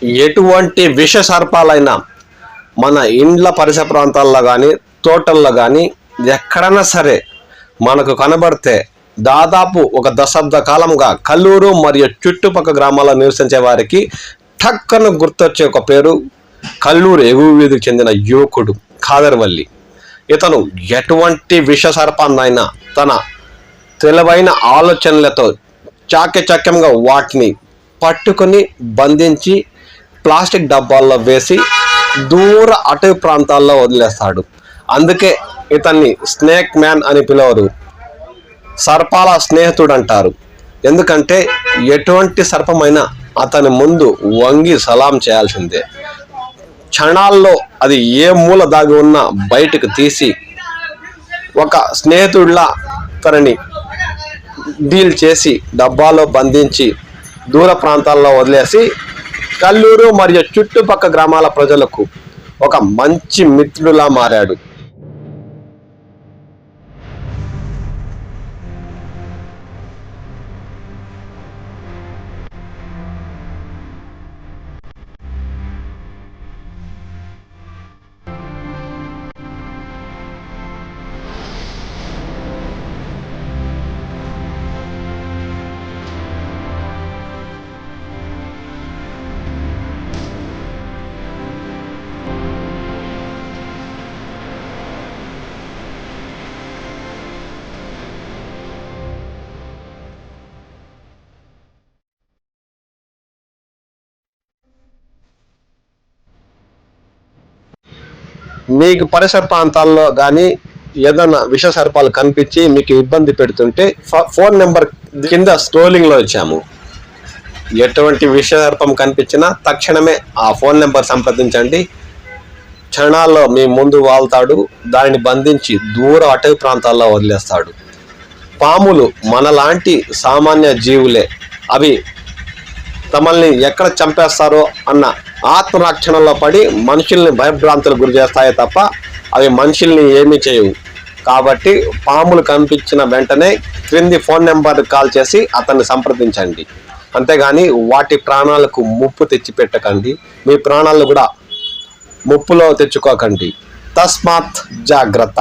ఎటువంటి విష సర్పాలైనా మన ఇండ్ల పరిసర ప్రాంతాల్లో కానీ తోటల్లో కానీ ఎక్కడైనా సరే మనకు కనబడితే దాదాపు ఒక దశాబ్ద కాలంగా కల్లూరు మరియు చుట్టుపక్కల గ్రామాల్లో నివసించే వారికి టక్కన గుర్తొచ్చే ఒక పేరు కల్లూరు ఎగువ వీధికి చెందిన యువకుడు ఖాదర్వల్లి. ఇతను ఎటువంటి విష సర్పాన్నైనా తన తెలివైన ఆలోచనలతో చాకచక్యంగా వాటిని పట్టుకొని బంధించి ప్లాస్టిక్ డబ్బాల్లో వేసి దూర అటవీ ప్రాంతాల్లో వదిలేస్తాడు. అందుకే ఇతన్ని స్నేక్ మ్యాన్ అని పిలవరు, సర్పాల స్నేహితుడు అంటారు. ఎందుకంటే ఎటువంటి సర్పమైనా అతని ముందు వంగి సలాం చేయాల్సిందే. క్షణాల్లో అది ఏ మూల దాగి ఉన్నా బయటకు తీసి ఒక స్నేహితుడిలా తనని డీల్ చేసి డబ్బాలో బంధించి దూర ప్రాంతాల్లో వదిలేసి కల్లూరు మరియు చుట్టుపక్కల గ్రామాల ప్రజలకు ఒక మంచి మిత్రుడిలా మారాడు. మీకు పరిసర ప్రాంతాల్లో కానీ ఏదైనా విష సర్పాలు కనిపించి మీకు ఇబ్బంది పెడుతుంటే ఫోన్ నెంబర్ కింద స్క్రోలింగ్లో ఇచ్చాము. ఎటువంటి విష సర్పం కనిపించినా తక్షణమే ఆ ఫోన్ నెంబర్ సంప్రదించండి. క్షణాల్లో మీ ముందు వాళ్తాడు, దానిని బంధించి దూర అటవీ ప్రాంతాల్లో వదిలేస్తాడు. పాములు మనలాంటి సామాన్య జీవులే. అవి తమల్ని ఎక్కడ చంపేస్తారో అన్న ఆత్మరక్షణలో పడి మనుషుల్ని భయభ్రాంతులకు గురి చేస్తాయే తప్ప అవి మనుషుల్ని ఏమీ చేయవు. కాబట్టి పాములు కనిపించిన వెంటనే క్రింది ఫోన్ నెంబర్ కాల్ చేసి అతన్ని సంప్రదించండి. అంతేగాని వాటి ప్రాణాలకు ముప్పు తెచ్చిపెట్టకండి, మీ ప్రాణాలను కూడా ముప్పులో తెచ్చుకోకండి. తస్మాత్ జాగ్రత్త.